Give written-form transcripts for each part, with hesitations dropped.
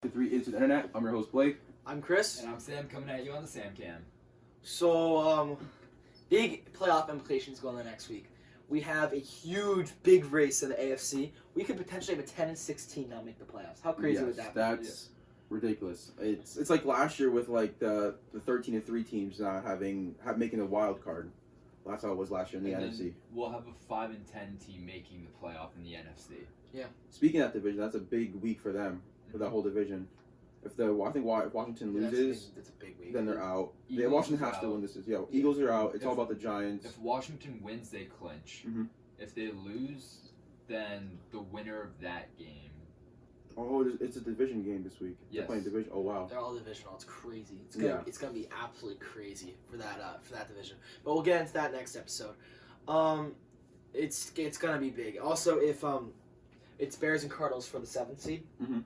3 into the internet. I'm your host Blake. I'm Chris. And I'm Sam, coming at you on the Sam Cam. So, big playoff implications going on next week. We have a huge, big race in the AFC. We could potentially have a 10-16 now make the playoffs. How crazy would that be? That's ridiculous. It's like last year with like the 13-3 teams not making a wild card. That's how it was last year in the NFC. We'll have a 5-10 team making the playoff in the NFC. Yeah. Speaking of that division, that's a big week for them, for that whole division. If Washington loses, that's a big week. then they're out. Eagles Washington are has to out. win this. Yeah, Eagles are out. It's all about the Giants. If Washington wins, they clinch. Mhm. If they lose, then the winner of that game. Oh, it's a division game this week. They're Yes. playing division. Oh wow. They're all divisional. It's crazy. It's gonna be absolutely crazy for that division. But we'll get into that next episode. It's gonna be big. Also, if it's Bears and Cardinals for the 7th seed. Mhm.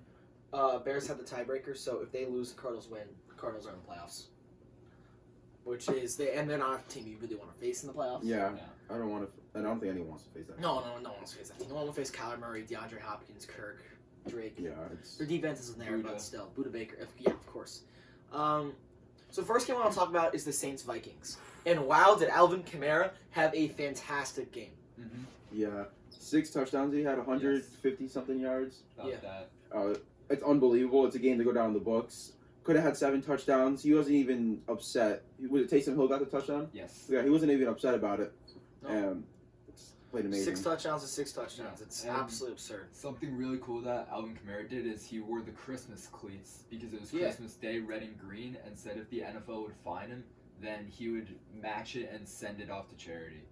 Bears have the tiebreaker, so if they lose, the Cardinals win. The Cardinals are in the playoffs. Which is they're not a team you really want to face in the playoffs. Yeah. I don't think anyone wants to face that. No one wants to face that team. No one wants to face Kyler Murray, DeAndre Hopkins, Kirk, Drake. Yeah, it's Their defense isn't there, Buda. but still, Buda Baker. Yeah, of course. So first game I want to talk about is the Saints-Vikings. And wow, did Alvin Kamara have a fantastic game. Mm-hmm. yeah. 6 touchdowns. He had 150 something yards. About Yeah. that. It's unbelievable. It's a game to go down in the books. Could have had 7 touchdowns. He wasn't even upset. Was it Taysom Hill got the touchdown? Yes. Yeah, he wasn't even upset about it. No. It's played amazing. 6 touchdowns is 6 touchdowns. Yeah. It's And absolutely absurd. Something really cool that Alvin Kamara did is he wore the Christmas cleats because it was Yeah. Christmas Day, red and green, and said if the NFL would fine him, then he would match it and send it off to charity.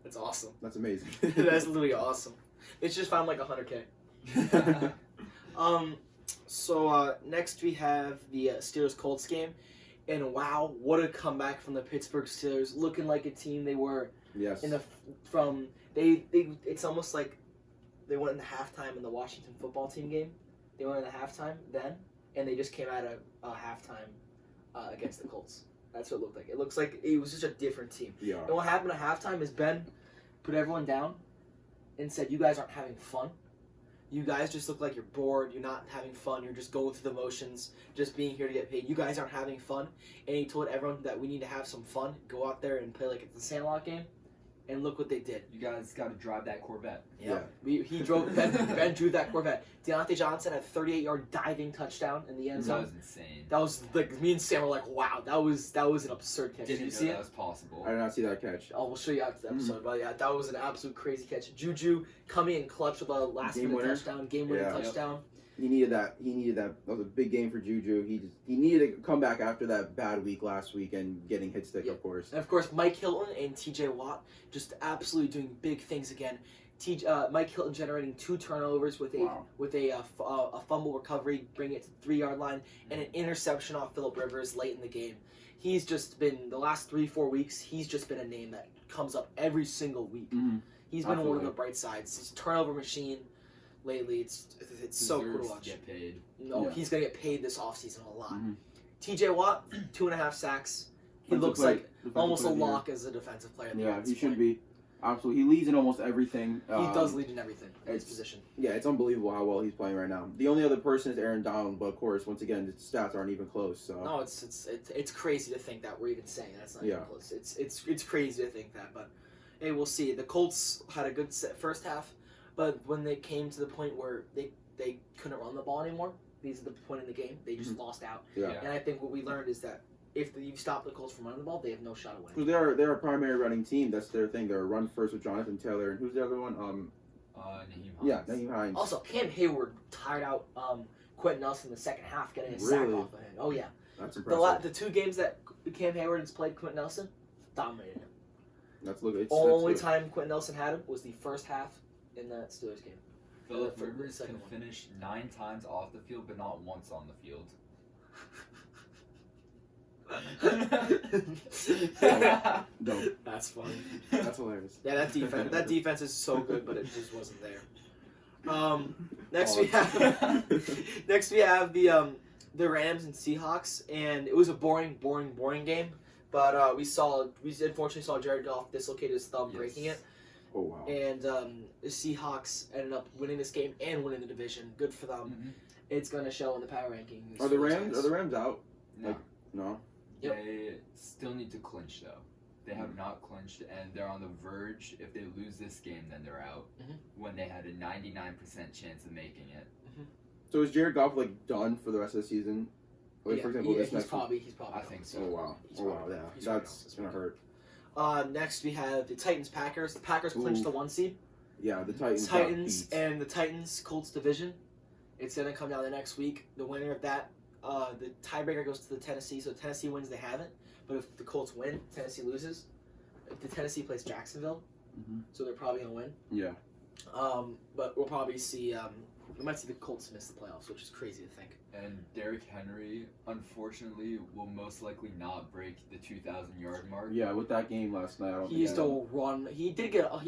It's awesome. That's amazing. That's literally awesome. It's just found like 100K. So next we have the Steelers-Colts game. And wow, what a comeback from the Pittsburgh Steelers, looking like a team they were Yes. it's almost like they went in the halftime in the Washington football team game. They went in the halftime then, and they just came out of halftime against the Colts. That's what it looked like. It looks like it was just a different team. Yeah. And what happened at halftime is Ben put everyone down and said, "You guys aren't having fun. You guys just look like you're bored. You're not having fun. You're just going through the motions, just being here to get paid. You guys aren't having fun." And he told everyone that we need to have some fun. Go out there and play like it's a Sandlot game. And look what they did. You guys got to drive that Corvette. Yeah. He drove. Ben drew that Corvette. Deontay Johnson had a 38-yard diving touchdown in the end That zone. was insane. That was like me and Sam were like, "Wow, that was an absurd catch." Did Didn't you know see that it? was possible. I did not see that catch. Oh, we'll show you after the episode. But yeah, that was an absolute crazy catch. Juju coming in clutch with a last-minute winner. touchdown, game-winning Yeah. touchdown. He needed that. That was a big game for Juju. He needed to come back after that bad week last week and getting hit stick, Yeah. of course. And of course, Mike Hilton and T.J. Watt just absolutely doing big things again. Mike Hilton generating 2 turnovers with a fumble recovery, bringing it to the 3-yard line, and an interception off Phillip Rivers late in the game. He's just been the last 3-4 weeks. He's just been a name that comes up every single week. Mm-hmm. He's been one of Absolutely. the bright sides. His turnover machine lately, it's so cool to Deserves watch. Get paid. No, Yeah. he's gonna get paid this offseason a lot. Mhm. T.J. Watt, 2.5 sacks. He looks like almost a lock as a defensive player. Yeah, he should be. Absolutely, he leads in almost everything. He does lead in everything in his position. Yeah, it's unbelievable how well he's playing right now. The only other person is Aaron Donald, but of course, once again, the stats aren't even close. So No, it's crazy to think that we're even saying that's not even Yeah. close. It's crazy to think that, but hey, we'll see. The Colts had a good first half, but when they came to the point where they couldn't run the ball anymore, these are the point in the game, they just lost out. yeah. And I think what we learned is that if you stop the Colts from running the ball, they have no shot at winning. So they're a primary running team. That's their thing. They're a run first with Jonathan Taylor, and who's the other one? Naheem Hines. Yeah, Naheem Hines. Also, Cam Hayward tired out Quentin Nelson in the second half, getting a Really? sack off of him. Oh yeah, That's impressive. the 2 games that Cam Hayward has played Quentin Nelson, dominated him. That's look. It's Only that's time Quentin Nelson had him was the first half in the Steelers game. Phillip For the Rivers second can one. finish 9 times off the field, but not once on the field. dope. That's funny. That's hilarious. Yeah, that defense is so good, but it just wasn't there. Next we have the Rams and Seahawks, and it was a boring game. But we unfortunately saw Jared Goff dislocate his thumb, breaking it. Oh wow. And the Seahawks ended up winning this game and winning the division. Good for them. it's going to show in the power rankings. Are the Rams out? No. No. Yep. They still need to clinch though. They have not clinched, and they're on the verge. If they lose this game, then they're out. When they had a 99% chance of making it. So is Jared Goff done for the rest of the season? Like, for example, this he's next probably. I think so. Oh wow! Yeah, that's gonna hurt. Next we have the Titans-Packers. The Packers clinched the 1 seed. Yeah, the Titans. And the Titans-Colts division. It's gonna come down the next week. The winner of that, the tiebreaker goes to the Tennessee. So if Tennessee wins, they have it. But if the Colts win, Tennessee loses. If the Tennessee plays Jacksonville, so they're probably gonna win. Yeah. But we'll probably see. We might see the Colts miss the playoffs, which is crazy to think. And Derrick Henry, unfortunately, will most likely not break the 2,000-yard mark. Yeah, with that game last night, I don't. He used to run. He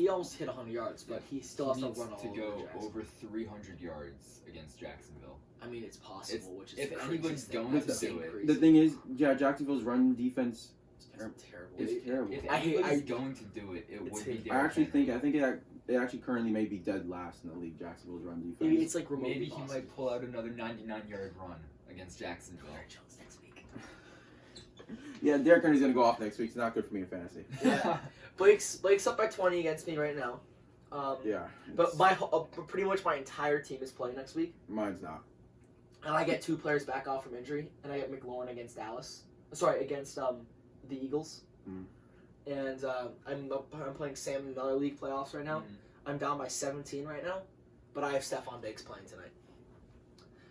almost hit 100 yards, but he still has to needs run all to over go Jacksonville. over 300 yards against Jacksonville. I mean, it's possible, which is if the anybody's craziest thing. going to That's do it, crazy. The thing is, yeah, Jacksonville's run defense is terrible. terrible. It's terrible. If I hate- anybody's I- going to do it, it would be terrible. Derrick I actually Henry. think it actually currently may be dead last in the league. Jacksonville's run defense. Maybe it's like remotely Maybe he possible. might pull out another 99-yard run against Jacksonville. Aaron Jones next week. Yeah, Derrick Henry's gonna go off next week. It's not good for me in fantasy. Yeah. Blake's up by 20 against me right now. Yeah. But pretty much my entire team is playing next week, Mine's not. and I get 2 players back off from injury, and I get McLaurin against against the Eagles. And I'm playing Sam in another league playoffs right now. I'm down by 17 right now, but I have Stephon Diggs playing tonight.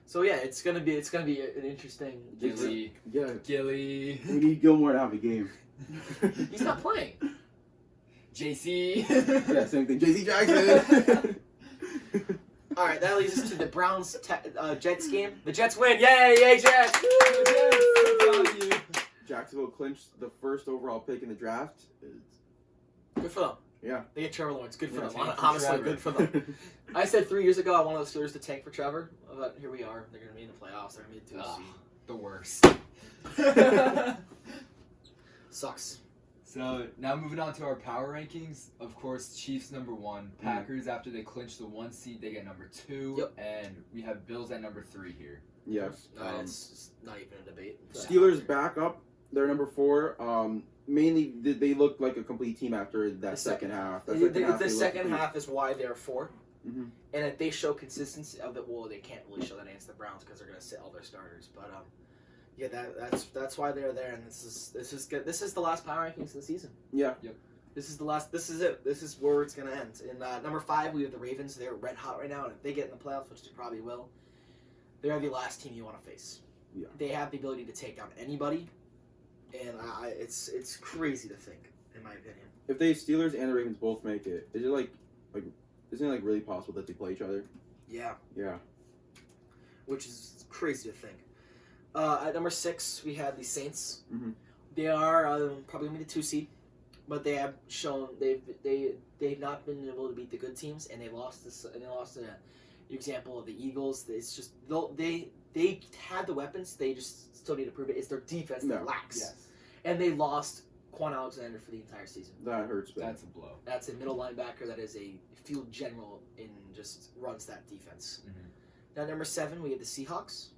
So yeah, it's gonna be an interesting. Gilly. Yeah. Gilly. We need Gilmore to have a game. He's not playing. JC. Yeah, same thing. JC Jackson. All right, that leads us to the Browns Jets game. The Jets win! Yay, Jets! Jacksonville clinched the first overall pick in the draft. Good for them. Yeah. They get Trevor Lawrence. Good for them. tank for Honestly, Trevor. good for them. I said 3 years ago I wanted the Steelers to tank for Trevor, but here we are. They're going to be in the playoffs. They're going to be the 2 seed. The worst. Sucks. So now moving on to our power rankings. Of course, Chiefs number 1. Packers after they clinch the 1 seed, they get number 2. Yep. And we have Bills at number 3 here. Yes. It's not even a debate. Steelers back up. They're number 4. Mainly, they look like a complete team after that second half. The second half is why they're 4. Mm-hmm. And if they show consistency of the they can't really show that against the Browns because they're going to sit all their starters. But yeah, that's why they're there, and this is good. This is the last power rankings of the season. Yeah. Yep. This is the last. This is it. This is where it's going to end. In number 5, we have the Ravens. They're red hot right now, and if they get in the playoffs, which they probably will, they're the last team you want to face. Yeah. They have the ability to take down anybody, and it's crazy to think, in my opinion. If the Steelers and the Ravens both make it, is it isn't it really possible that they play each other? Yeah. Yeah. Which is crazy to think. At number 6, we have the Saints. Mm-hmm. They are probably going to be the 2 seed, but they have shown they've not been able to beat the good teams, and they lost an example of the Eagles. It's just they have the weapons. They just still need to prove it. It's their defense that lacks. Yes. And they lost Quan Alexander for the entire season. That hurts. Bad. That's a blow. That's a middle linebacker that is a field general and just runs that defense. Mm-hmm. Now, number 7, we have the Seahawks.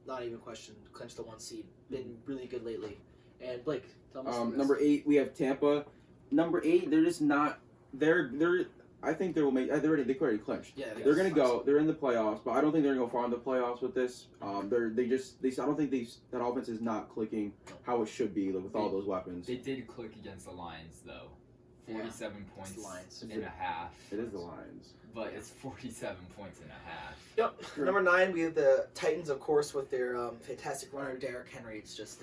Not even a question. Clinched the 1 seed. Been really good lately. And Blake, tell me some Number 8, we have Tampa. Number 8, they're just not. They're. I think they will make. They already clinched. Yeah, They're gonna go. They're in the playoffs, but I don't think they're gonna go far in the playoffs with this. I don't think that offense is not clicking how it should be with all those weapons. They did click against the Lions, though. 47 points and a half. It is the Lions. But it's 47 points and a half. Yep. Sure. Number 9, we have the Titans, of course, with their fantastic runner, Derrick Henry. It's just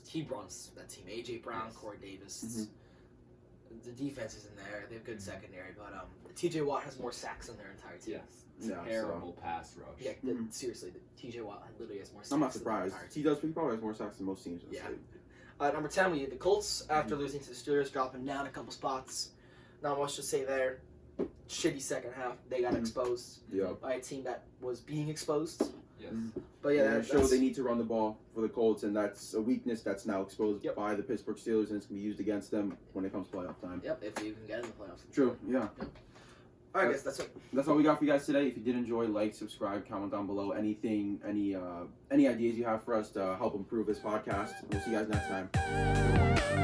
he runs that team. A.J. Brown, Yes. Corey Davis. Mm-hmm. The defense is in there. They have good secondary, but T.J. Watt has more sacks than their entire team. Yes. Yeah, Terrible pass rush. Yeah, seriously, T.J. Watt literally has more sacks. I'm not than surprised. their entire He team. does. He probably has more sacks than most teams. In the Yeah. league. Number 10, we have the Colts. After losing to the Steelers, dropping down a couple spots. Not much to say there. Shitty second half. They got exposed Yeah. by a team that was being exposed. Yes. But yeah, They show they need to run the ball for the Colts, and that's a weakness that's now exposed Yep. by the Pittsburgh Steelers, and it's going to be used against them when it comes playoff time. Yep, if you can get in the playoffs. True, yeah. All right, guys, that's it. That's all we got for you guys today. If you did enjoy, like, subscribe, comment down below anything, any ideas you have for us to help improve this podcast. We'll see you guys next time.